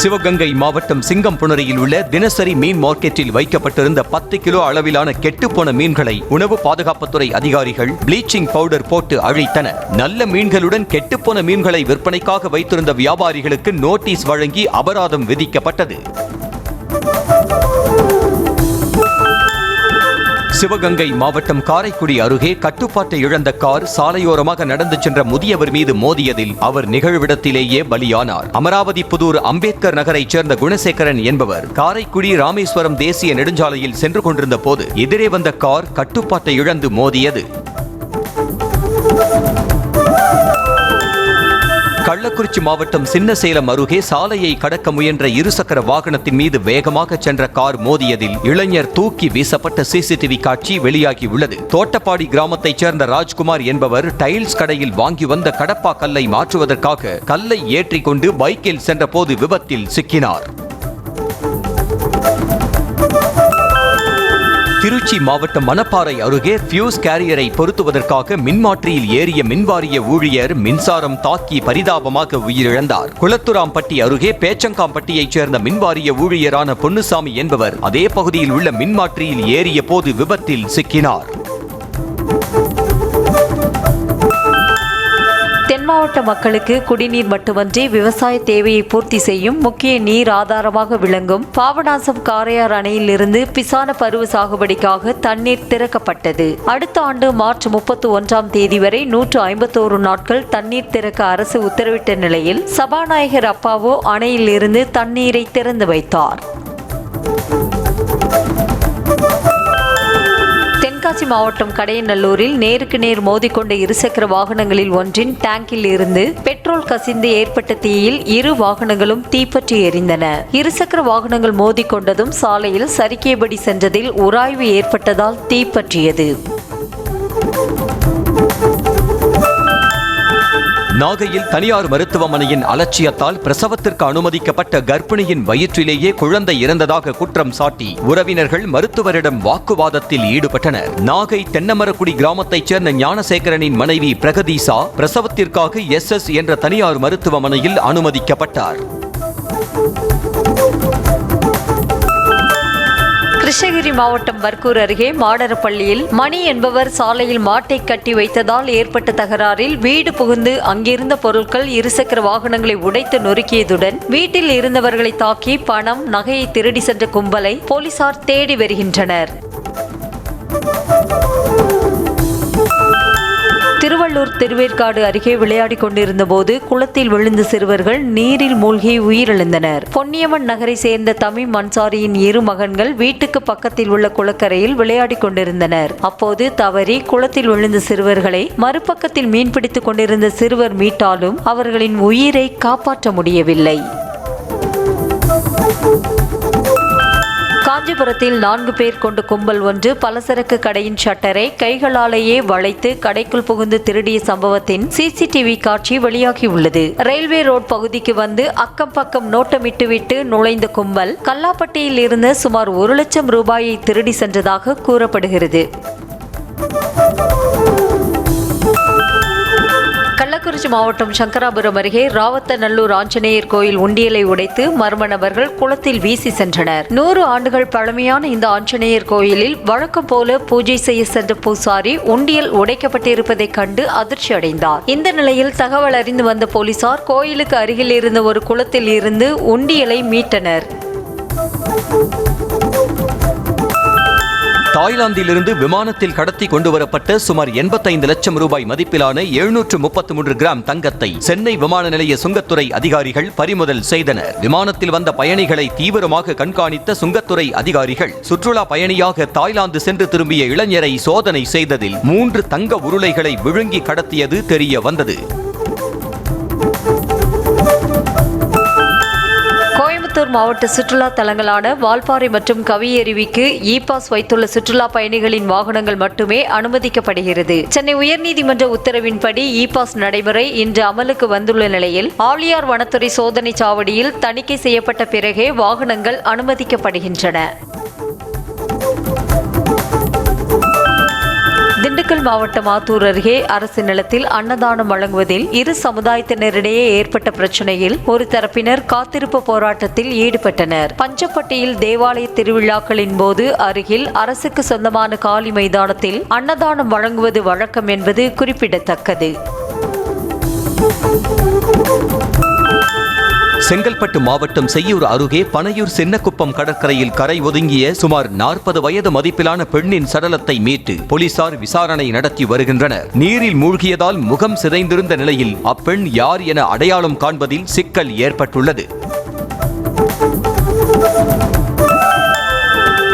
சிவகங்கை மாவட்டம் சிங்கம்புணரியில் உள்ள தினசரி மீன் மார்க்கெட்டில் வைக்கப்பட்டிருந்த 10 கிலோ அளவிலான கெட்டுப்போன மீன்களை உணவு பாதுகாப்புத்துறை அதிகாரிகள் ப்ளீச்சிங் பவுடர் போட்டு அழித்தனர். நல்ல மீன்களுடன் கெட்டுப்போன மீன்களை விற்பனைக்காக வைத்திருந்த வியாபாரிகளுக்கு நோட்டீஸ் வழங்கி அபராதம் விதிக்கப்பட்டது. சிவகங்கை மாவட்டம் காரைக்குடி அருகே கட்டுப்பாட்டை இழந்த கார் சாலையோரமாக நடந்து சென்ற முதியவர் மீது மோதியதில் அவர் நிகழ்விடத்திலேயே பலியானார். அமராவதி புதூர் அம்பேத்கர் நகரைச் சேர்ந்த குணசேகரன் என்பவர் காரைக்குடி ராமேஸ்வரம் தேசிய நெடுஞ்சாலையில் சென்று கொண்டிருந்த போது எதிரே வந்த கார் கட்டுப்பாட்டை இழந்து மோதியது. கள்ளக்குறிச்சி மாவட்டம் சின்னசேலம் அருகே சாலையை கடக்க முயன்ற இருசக்கர வாகனத்தின் மீது வேகமாக சென்ற கார் மோதியதில் இளைஞர் தூக்கி வீசப்பட்ட சிசிடிவி காட்சி வெளியாகியுள்ளது. தோட்டப்பாடி கிராமத்தைச் சேர்ந்த ராஜ்குமார் என்பவர் டைல்ஸ் கடையில் வாங்கி வந்த கடப்பா கல்லை மாற்றுவதற்காக கல்லை ஏற்றிக்கொண்டு பைக்கில் சென்றபோது விபத்தில் சிக்கினார். திருச்சி மாவட்டம் மணப்பாறை அருகே ஃபியூஸ் கேரியரை பொருத்துவதற்காக மின்மாற்றியில் ஏறிய மின்வாரிய ஊழியர் மின்சாரம் தாக்கி பரிதாபமாக உயிரிழந்தார். குளத்துராம்பட்டி அருகே பேச்சங்காம்பட்டியைச் சேர்ந்த மின்வாரிய ஊழியரான பொன்னுசாமி என்பவர் அதே பகுதியில் உள்ள மின்மாற்றியில் ஏறிய போது விபத்தில் சிக்கினார். தென் மாவட்ட மக்களுக்கு குடிநீர் மட்டுமன்றி விவசாய தேவையை பூர்த்தி செய்யும் முக்கிய நீர் ஆதாரமாக விளங்கும் பாபநாசம் காரையார் அணையில் இருந்து பிசான பருவ சாகுபடிக்காக தண்ணீர் திறக்கப்பட்டது. அடுத்த ஆண்டு மார்ச் 31ஆம் தேதி வரை 151 நாட்கள் தண்ணீர் திறக்க அரசு உத்தரவிட்ட நிலையில் சபாநாயகர் அப்பாவு அணையில் இருந்து தண்ணீரை திறந்து வைத்தார். தென்காசி மாவட்டம் கடையநல்லூரில் நேருக்கு நேர் மோதிக்கொண்ட இருசக்கர வாகனங்களில் ஒன்றின் டேங்கில் இருந்து பெட்ரோல் கசிந்து ஏற்பட்ட தீயில் இரு வாகனங்களும் தீப்பற்றி எரிந்தன. இருசக்கர வாகனங்கள் மோதிக்கொண்டதும் சாலையில் சறுக்கியபடி சென்றதில் உராய்வு ஏற்பட்டதால் தீப்பற்றியது. நாகையில் தனியார் மருத்துவமனையின் அலட்சியத்தால் பிரசவத்திற்கு அனுமதிக்கப்பட்ட கர்ப்பிணியின் வயிற்றிலேயே குழந்தை இறந்ததாக குற்றம் சாட்டி உறவினர்கள் மருத்துவரிடம் வாக்குவாதத்தில் ஈடுபட்டனர். நாகை தென்னமரக்குடி கிராமத்தைச் சேர்ந்த ஞானசேகரனின் மனைவி பிரகதீசா பிரசவத்திற்காக SS என்ற தனியார் மருத்துவமனையில் அனுமதிக்கப்பட்டார். கிருஷ்ணகிரி மாவட்டம் பர்கூர் அருகே மாடரப்பள்ளியில் மணி என்பவர் சாலையில் மாட்டை கட்டி வைத்ததால் ஏற்பட்ட தகராறில் வீடு புகுந்து அங்கிருந்த பொருட்கள் இருசக்கர வாகனங்களை உடைத்து நொறுக்கியதுடன் வீட்டில் இருந்தவர்களை தாக்கி பணம் நகையை திருடி சென்ற கும்பலை போலீசார் தேடி வருகின்றனர். திருவள்ளூர் திருவேற்காடு அருகே விளையாடிக் கொண்டிருந்த போது குளத்தில் விழுந்த சிறுவர்கள் நீரில் மூழ்கி உயிரிழந்தனர். பொன்னியம்மன் நகரை சேர்ந்த தமிம் அன்சாரியின் இரு மகன்கள் வீட்டுக்கு பக்கத்தில் உள்ள குளக்கரையில் விளையாடிக் கொண்டிருந்தனர். அப்போது தவறி குளத்தில் விழுந்த சிறுவர்களை மறுபக்கத்தில் மீன்பிடித்துக் கொண்டிருந்த சிறுவர் மீட்டாலும் அவர்களின் உயிரை காப்பாற்ற முடியவில்லை. காஞ்சிபுரத்தில் 4 பேர் கொண்ட கும்பல் ஒன்று பலசரக்கு கடையின் ஷட்டரை கைகளாலேயே வளைத்து கடைக்குள் புகுந்து திருடிய சம்பவத்தின் CCTV காட்சி வெளியாகியுள்ளது. ரயில்வே ரோட் பகுதிக்கு வந்து அக்கம் பக்கம் நோட்டமிட்டுவிட்டு நுழைந்த கும்பல் கல்லாப்பட்டியில் இருந்து சுமார் 1 லட்சம் ரூபாயை திருடி சென்றதாக கூறப்படுகிறது. கள்ளக்குறிச்சி மாவட்டம் சங்கராபுரம் அருகே ராவத்தநல்லூர் ஆஞ்சநேயர் கோயில் உண்டியலை உடைத்து மர்ம நபர்கள் குளத்தில் வீசி சென்றனர். 100 ஆண்டுகள் பழமையான இந்த ஆஞ்சநேயர் கோயிலில் வழக்கம் போல பூஜை செய்ய சென்ற பூசாரி உண்டியல் உடைக்கப்பட்டிருப்பதை கண்டு அதிர்ச்சி அடைந்தார். இந்த நிலையில் தகவல் அறிந்து வந்த போலீசார் கோயிலுக்கு அருகில் இருந்த ஒரு குளத்தில் இருந்து உண்டியலை மீட்டனர். தாய்லாந்திலிருந்து விமானத்தில் கடத்தி கொண்டுவரப்பட்ட சுமார் 85 லட்சம் ரூபாய் மதிப்பிலான 733 கிராம் தங்கத்தை சென்னை விமான நிலைய சுங்கத்துறை அதிகாரிகள் பறிமுதல் செய்தனர். விமானத்தில் வந்த பயணிகளை தீவிரமாக கண்காணித்த சுங்கத்துறை அதிகாரிகள் சுற்றுலா பயணியாக தாய்லாந்து சென்று திரும்பிய இளைஞரை சோதனை செய்ததில் 3 தங்க உருளைகளை விழுங்கி கடத்தியது தெரிய வந்தது. கோயம்புத்தூர் மாவட்ட சுற்றுலா தலங்களான வால்பாறை மற்றும் கவியருவிக்கு இ-பாஸ் வைத்துள்ள சுற்றுலா பயணிகளின் வாகனங்கள் மட்டுமே அனுமதிக்கப்படுகிறது. சென்னை உயர்நீதிமன்ற உத்தரவின்படி இ-பாஸ் நடைமுறை இன்று அமலுக்கு வந்துள்ள நிலையில் ஆழியார் வனத்துறை சோதனை சாவடியில் தணிக்கை செய்யப்பட்ட பிறகே வாகனங்கள் அனுமதிக்கப்படுகின்றன. திண்டுக்கல் மாவட்டம் ஆத்தூர் அருகே அரசு நிலத்தில் அன்னதானம் வழங்குவதில் இரு சமுதாயத்தினரிடையே ஏற்பட்ட பிரச்சனையில் ஒரு தரப்பினர் காத்திருப்பு போராட்டத்தில் ஈடுபட்டனர். பஞ்சப்பட்டியில் தேவாலய திருவிழாக்களின் போது அருகில் அரசுக்கு சொந்தமான காலி மைதானத்தில் அன்னதானம் வழங்குவது வழக்கம் என்பது குறிப்பிடத்தக்கது. செங்கல்பட்டு மாவட்டம் செய்யூர் அருகே பனையூர் சின்னக்குப்பம் கடற்கரையில் கரை ஒதுங்கிய சுமார் 40 வயது மதிப்பிலான பெண்ணின் சடலத்தை மீட்டு போலீசார் விசாரணை நடத்தி வருகின்றனர். நீரில் மூழ்கியதால் முகம் சிதைந்திருந்த நிலையில் அப்பெண் யார் என அடையாளம் காண்பதில் சிக்கல் ஏற்பட்டுள்ளது.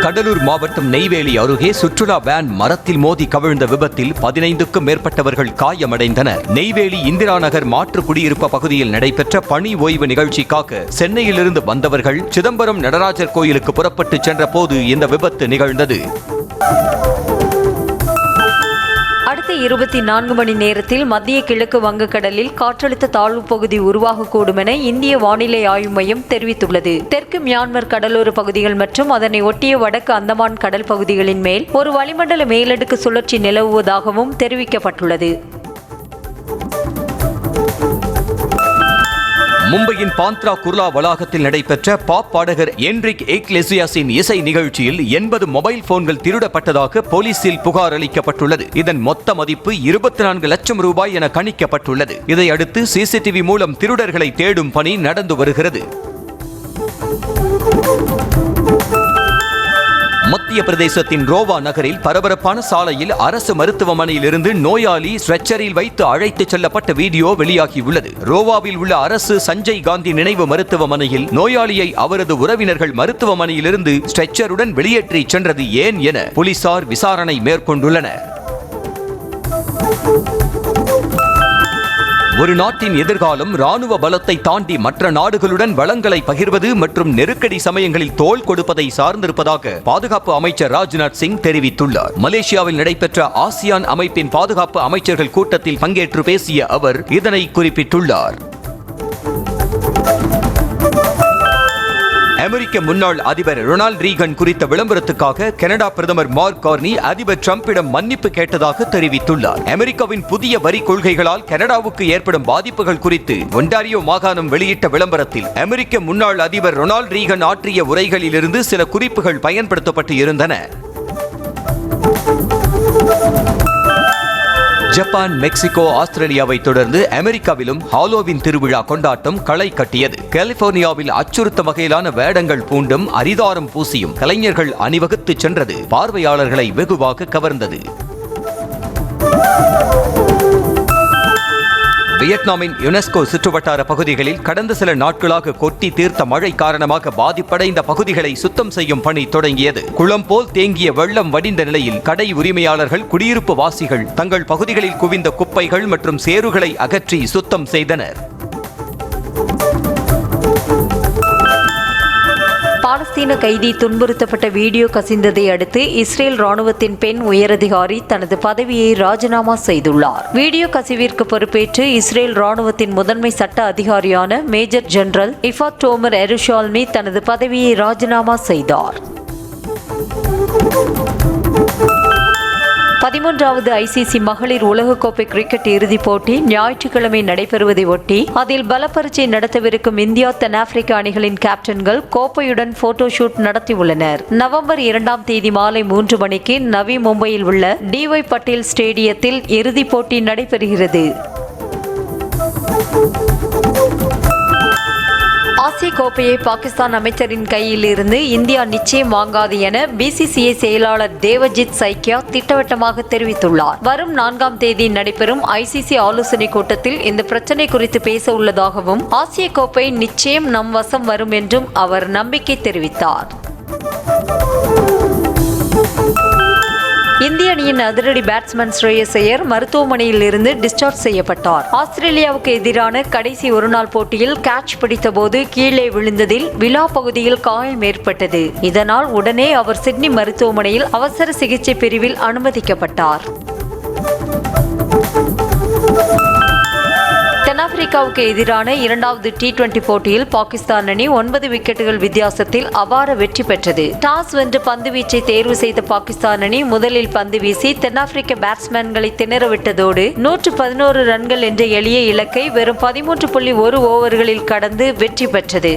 கடலூர் மாவட்டம் நெய்வேலி அருகே சுற்றுலா வேன் மரத்தில் மோதி கவிழ்ந்த விபத்தில் 15க்கும் மேற்பட்டவர்கள் காயமடைந்தனர். நெய்வேலி இந்திரா நகர் மாற்று குடியிருப்பு பகுதியில் நடைபெற்ற பணி ஓய்வு நிகழ்ச்சிக்காக சென்னையிலிருந்து வந்தவர்கள் சிதம்பரம் நடராஜர் கோயிலுக்கு புறப்பட்டு சென்ற போது இந்த விபத்து நிகழ்ந்தது. அடுத்த 24 மணி நேரத்தில் மத்திய கிழக்கு வங்கக்கடலில் காற்றழுத்த தாழ்வு பகுதி உருவாகக்கூடும் என இந்திய வானிலை ஆய்வு மையம் தெரிவித்துள்ளது. தெற்கு மியான்மர் கடலோர பகுதிகள் மற்றும் அதனை ஒட்டிய வடக்கு அந்தமான் கடல் பகுதிகளின் மேல் ஒரு வளிமண்டல மேலடுக்கு சுழற்சி நிலவுவதாகவும் தெரிவிக்கப்பட்டுள்ளது. மும்பையின் பாந்த்ரா குர்லா வளாகத்தில் நடைபெற்ற பாப் பாடகர் என்ரிக் இக்லெசியாஸின் இசை நிகழ்ச்சியில் 80 மொபைல் போன்கள் திருடப்பட்டதாக போலீசில் புகார் அளிக்கப்பட்டுள்ளது. இதன் மொத்த மதிப்பு 24 லட்சம் ரூபாய் என கணிக்கப்பட்டுள்ளது. இதையடுத்து சிசிடிவி மூலம் திருடர்களை தேடும் பணி நடந்து வருகிறது. மத்திய பிரதேசத்தின் ரோவா நகரில் பரபரப்பான சாலையில் அரசு மருத்துவமனையில் இருந்து நோயாளி ஸ்ட்ரெச்சரில் வைத்து அழைத்துச் செல்லப்பட்ட வீடியோ வெளியாகியுள்ளது. ரோவாவில் உள்ள அரசு சஞ்சய் காந்தி நினைவு மருத்துவமனையில் நோயாளியை அவரது உறவினர்கள் மருத்துவமனையிலிருந்து ஸ்ட்ரெச்சருடன் வெளியேற்றி சென்றது ஏன் என போலீசார் விசாரணை மேற்கொண்டுள்ளனர். ஒரு நாட்டின் எதிர்காலம் ராணுவ பலத்தை தாண்டி மற்ற நாடுகளுடன் வளங்களை பகிர்வது மற்றும் நெருக்கடி சமயங்களில் தோள் கொடுப்பதை சார்ந்திருப்பதாக பாதுகாப்பு அமைச்சர் ராஜ்நாத் சிங் தெரிவித்துள்ளார். மலேசியாவில் நடைபெற்ற ஆசியான் அமைப்பின் பாதுகாப்பு அமைச்சர்கள் கூட்டத்தில் பங்கேற்று பேசிய அவர் இதனை குறிப்பிட்டுள்ளார். அமெரிக்க முன்னாள் அதிபர் ரொனால்ட் ரீகன் குறித்த விளம்பரத்துக்காக கனடா பிரதமர் மார்க் கார்னி அதிபர் டிரம்பிடம் மன்னிப்பு கேட்டதாக தெரிவித்துள்ளார். அமெரிக்காவின் புதிய வரி கொள்கைகளால் கனடாவுக்கு ஏற்படும் பாதிப்புகள் குறித்து ஒன்டாரியோ மாகாணம் வெளியிட்ட விளம்பரத்தில் அமெரிக்க முன்னாள் அதிபர் ரொனால்ட் ரீகன் ஆற்றிய உரைகளிலிருந்து சில குறிப்புகள் பயன்படுத்தப்பட்டு இருந்தன. ஜப்பான், மெக்சிகோ, ஆஸ்திரேலியாவை தொடர்ந்து அமெரிக்காவிலும் ஹாலோவின் திருவிழா கொண்டாட்டம் களை கட்டியது. கலிபோர்னியாவில் அச்சுறுத்தும் வகையிலான வேடங்கள் பூண்டும் அரிதாரம் பூசியும் கலைஞர்கள் அணிவகுத்து சென்றது பார்வையாளர்களை வெகுவாக கவர்ந்தது. வியட்நாமின் யுனெஸ்கோ சுற்றுவட்டார பகுதிகளில் கடந்த சில நாட்களாக கொட்டி தீர்த்த மழை காரணமாக பாதிப்படைந்த பகுதிகளை சுத்தம் செய்யும் பணி தொடங்கியது. குளம் போல் தேங்கிய வெள்ளம் வடிந்த நிலையில் கடை உரிமையாளர்கள், குடியிருப்பு வாசிகள் தங்கள் பகுதிகளில் குவிந்த குப்பைகள் மற்றும் சேறுகளை அகற்றி சுத்தம் செய்தனர். பாலஸ்தீன கைதி துன்புறுத்தப்பட்ட வீடியோ கசிந்ததை அடுத்து இஸ்ரேல் ராணுவத்தின் பெண் உயரதிகாரி தனது பதவியை ராஜினாமா செய்துள்ளார். வீடியோ கசிவிற்கு பொறுப்பேற்று இஸ்ரேல் ராணுவத்தின் முதன்மை சட்ட அதிகாரியான மேஜர் ஜெனரல் இஃபாத் டோமர் எருஷால்மி தனது பதவியை ராஜினாமா செய்தார். 13வது ஐசிசி மகளிர் உலகக்கோப்பை கிரிக்கெட் இறுதிப் போட்டி ஞாயிற்றுக்கிழமை நடைபெறுவதை ஒட்டி அதில் பலப்பரீட்சை நடத்தவிருக்கும் இந்தியா தென்னாப்பிரிக்க அணிகளின் கேப்டன்கள் கோப்பையுடன் போட்டோ ஷூட் நடத்தியுள்ளனர். நவம்பர் 2ஆம் தேதி மாலை 3 மணிக்கு நவி மும்பையில் உள்ள டிஒய் பட்டேல் ஸ்டேடியத்தில் இறுதிப் போட்டி நடைபெறுகிறது. ஆசிய கோப்பையை பாகிஸ்தான் அமைச்சரின் கையில் இருந்து இந்தியா நிச்சயம் வாங்காது என பிசிசிஐ செயலாளர் தேவஜித் சைக்கியா திட்டவட்டமாக தெரிவித்துள்ளார். வரும் 4ஆம் தேதி நடைபெறும் ஐசிசி ஆலோசனை கூட்டத்தில் இந்த பிரச்சனை குறித்து பேச உள்ளதாகவும் ஆசிய கோப்பை நிச்சயம் நம் வசம் வரும் என்றும் அவர் நம்பிக்கை தெரிவித்தார். இந்திய அணியின் அதிரடி பேட்ஸ்மேன் ஸ்ரேயஸ் ஐயர் மருத்துவமனையில் இருந்து டிஸ்சார்ஜ் செய்யப்பட்டார். ஆஸ்திரேலியாவுக்கு எதிரான கடைசி ஒருநாள் போட்டியில் கேட்ச் பிடித்தபோது கீழே விழுந்ததில் விலா பகுதியில் காயம் ஏற்பட்டது. இதனால் உடனே அவர் சிட்னி மருத்துவமனையில் அவசர சிகிச்சை பிரிவில் அனுமதிக்கப்பட்டார். தென்னாப்பிரிக்காவுக்கு எதிரான 2வது T20 போட்டியில் பாகிஸ்தான் அணி 9 விக்கெட்டுகள் வித்தியாசத்தில் அபார வெற்றி பெற்றது. டாஸ் வென்று பந்து வீச்சை தேர்வு செய்த பாகிஸ்தான் அணி முதலில் பந்து வீசி தென்னாப்பிரிக்க பேட்ஸ்மேன்களை திணறவிட்டதோடு 111 ரன்கள் என்ற எளிய இலக்கை வெறும் 13.1 ஓவர்களில் கடந்து வெற்றி பெற்றது.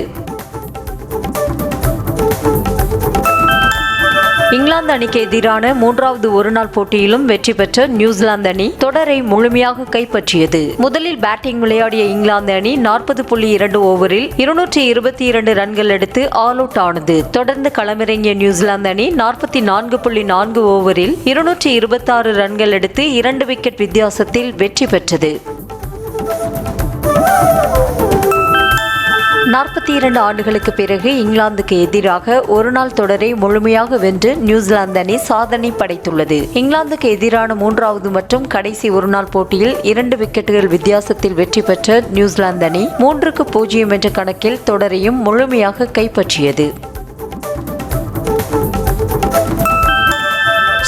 இங்கிலாந்து அணிக்கு எதிரான 3வது ஒருநாள் போட்டியிலும் வெற்றி பெற்ற நியூசிலாந்து அணி தொடரை முழுமையாக கைப்பற்றியது. முதலில் பேட்டிங் விளையாடிய இங்கிலாந்து அணி 40.2 ஓவரில் 222 ரன்கள் எடுத்து ஆல் அவுட் ஆனது. தொடர்ந்து களமிறங்கிய நியூசிலாந்து அணி 44.4 ஓவரில் 226 ரன்கள் எடுத்து 2 விக்கெட் வித்தியாசத்தில் வெற்றி பெற்றது. 42 ஆண்டுகளுக்கு பிறகு இங்கிலாந்துக்கு எதிராக ஒருநாள் தொடரை முழுமையாக வென்று நியூசிலாந்து அணி சாதனை படைத்துள்ளது. இங்கிலாந்துக்கு எதிரான 3வது மற்றும் கடைசி ஒருநாள் போட்டியில் 2 விக்கெட்டுகள் வித்தியாசத்தில் வெற்றி பெற்ற நியூசிலாந்து அணி 3-0 என்ற கணக்கில் தொடரையும் முழுமையாக கைப்பற்றியது.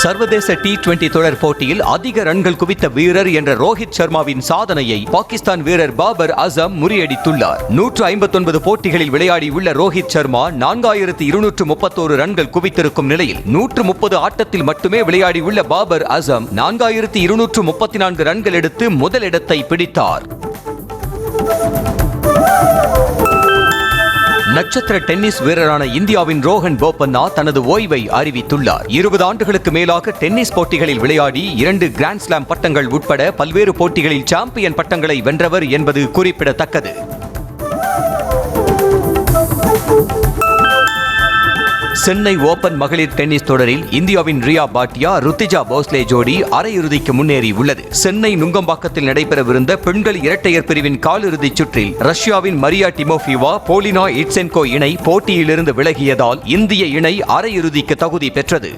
சர்வதேச T20 தொடர் போட்டியில் அதிக ரன்கள் குவித்த வீரர் என்ற ரோஹித் சர்மாவின் சாதனையை பாகிஸ்தான் வீரர் பாபர் அசம் முறியடித்துள்ளார். 159 போட்டிகளில் விளையாடியுள்ள ரோஹித் சர்மா 4231 ரன்கள் குவித்திருக்கும் நிலையில் 130 ஆட்டத்தில் மட்டுமே விளையாடியுள்ள பாபர் அசம் 4234 ரன்கள் எடுத்து முதலிடத்தை பிடித்தார். நட்சத்திர டென்னிஸ் வீரரான இந்தியாவின் ரோஹன் போபண்ணா தனது ஓய்வை அறிவித்துள்ளார். 20 ஆண்டுகளுக்கு மேலாக டென்னிஸ் போட்டிகளில் விளையாடி 2 கிராண்ட் ஸ்லாம் பட்டங்கள் உட்பட பல்வேறு போட்டிகளில் சாம்பியன் பட்டங்களை வென்றவர் என்பது குறிப்பிடத்தக்கது. சென்னை ஓபன் மகளிர் டென்னிஸ் தொடரில் இந்தியாவின் ரியா பாட்டியா ருத்திஜா போஸ்லே ஜோடி அரையிறுதிக்கு முன்னேறி உள்ளது. சென்னை நுங்கம்பாக்கத்தில் நடைபெறவிருந்த பெண்கள் இரட்டையர் பிரிவின் காலிறுதிச் சுற்றில் ரஷ்யாவின் மரியா டிமோஃபிவா போலினா இட்சென்கோ இணை போட்டியிலிருந்து விலகியதால் இந்திய இணை அரையிறுதிக்கு தகுதி பெற்றது.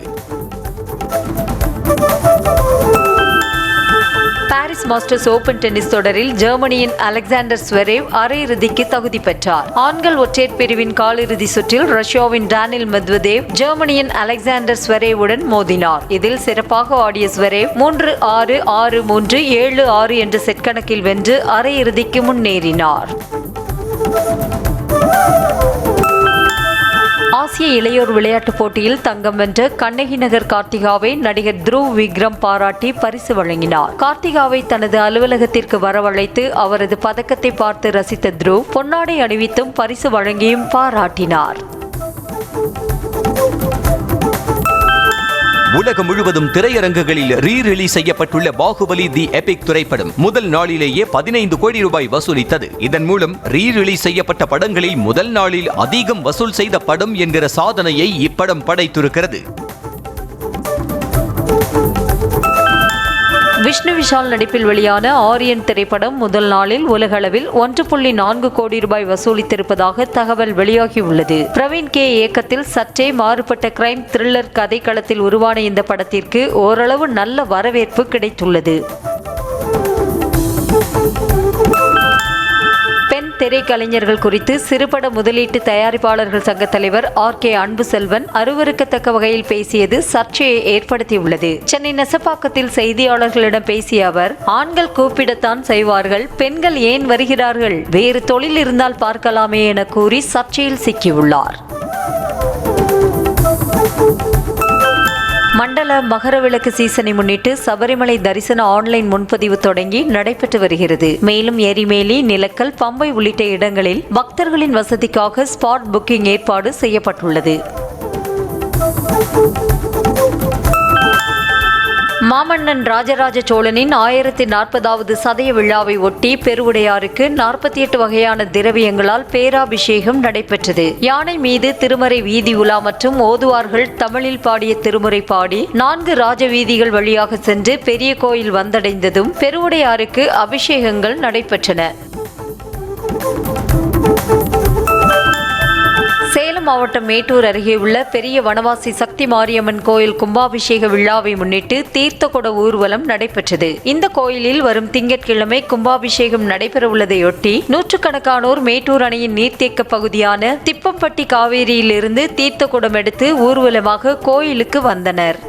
பாரிஸ் மாஸ்டர்ஸ் ஓபன் டென்னிஸ் தொடரில் ஜெர்மனியின் அலெக்சாண்டர் ஸ்வெரேவ் அரையிறுதிக்கு தகுதி பெற்றார். ஆண்கள் ஒற்றையர் பிரிவின் காலிறுதி சுற்றில் ரஷ்யாவின் டானில் மெத்வதேவ் ஜெர்மனியின் அலெக்சாண்டர் ஸ்வெரேவுடன் மோதினார். இதில் சிறப்பாக ஆடிய ஸ்வெரேவ் 3-6, 6-3, 7-6 என்ற செட் கணக்கில் வென்று அரையிறுதிக்கு முன்னேறினார். ஆசிய இளையோர் விளையாட்டுப் போட்டியில் தங்கம் வென்ற கண்ணகி நகர் கார்த்திகாவை நடிகர் துருவ் விக்ரம் பாராட்டி பரிசு வழங்கினார். கார்த்திகாவை தனது அலுவலகத்திற்கு வரவழைத்து அவரது பதக்கத்தை பார்த்து ரசித்த துருவ் பொன்னாடை அணிவித்தும் பரிசு வழங்கியும் பாராட்டினார். உலகம் முழுவதும் திரையரங்குகளில் ரீ-ரிலீஸ் செய்யப்பட்டுள்ள பாகுபலி தி எபிக் திரைப்படம் முதல் நாளிலேயே 15 கோடி ரூபாய் வசூலித்தது. இதன் மூலம் ரீ-ரிலீஸ் செய்யப்பட்ட படங்களில் முதல் நாளில் அதிகம் வசூல் செய்த படம் என்கிற சாதனையை இப்படம் படைத்திருக்கிறது. விஷ்ணு விஷால் நடிப்பில் வெளியான ஆரியன் திரைப்படம் முதல் நாளில் உலகளவில் 1.4 கோடி ரூபாய் வசூலித்திருப்பதாக தகவல் வெளியாகியுள்ளது. பிரவீன் கே இயக்கத்தில் சற்றே மாறுபட்ட கிரைம் த்ரில்லர் கதைக்களத்தில் உருவான இந்த படத்திற்கு ஓரளவு நல்ல வரவேற்பு கிடைத்துள்ளது. திரைக்கலைஞர்கள் குறித்து சிறுபட முதலீட்டு தயாரிப்பாளர்கள் சங்க தலைவர் RK அன்புசெல்வன் அருவருக்கத்தக்க வகையில் பேசியது சர்ச்சையை ஏற்படுத்தியுள்ளது. சென்னை நெசப்பாக்கத்தில் செய்தியாளர்களிடம் பேசிய அவர், ஆண்கள் கூப்பிடத்தான் செய்வார்கள், பெண்கள் ஏன் வருகிறார்கள், வேறு தொழில் இருந்தால் பார்க்கலாமே என கூறி சர்ச்சையில் சிக்கியுள்ளார். மண்டல மகரவிளக்கு சீசனை முன்னிட்டு சபரிமலை தரிசன ஆன்லைன் முன்பதிவு தொடங்கி நடைபெற்று வருகிறது. மேலும் எரிமேலி, நிலக்கல், பம்பை உள்ளிட்ட இடங்களில் பக்தர்களின் வசதிக்காக ஸ்பாட் புக்கிங் ஏற்பாடு செய்யப்பட்டுள்ளது. மாமன்னன் ராஜராஜ சோழனின் 1040வது சதய விழாவை ஒட்டி பெருவுடையாருக்கு 48 வகையான திரவியங்களால் பேராபிஷேகம் நடைபெற்றது. யானை மீது திருமறை வீதி உலா மற்றும் ஓதுவார்கள் தமிழில் பாடிய திருமுறை பாடி 4 ராஜ வீதிகள் வழியாக சென்று பெரிய கோயில் வந்தடைந்ததும் பெருவுடையாருக்கு அபிஷேகங்கள் நடைபெற்றன. சேலம் மாவட்டம் மேட்டூர் அருகே உள்ள பெரிய வனவாசி சக்தி மாரியம்மன் கோயில் கும்பாபிஷேக விழாவை முன்னிட்டு தீர்த்தக்குட ஊர்வலம் நடைபெற்றது. இந்த கோயிலில் வரும் திங்கட்கிழமை கும்பாபிஷேகம் நடைபெறவுள்ளதையொட்டி நூற்றுக்கணக்கானோர் மேட்டூர் அணையின் நீர்த்தேக்க பகுதியான திப்பம்பட்டி காவேரியிலிருந்து தீர்த்தக்குடம் எடுத்து ஊர்வலமாக கோயிலுக்கு வந்தனர்.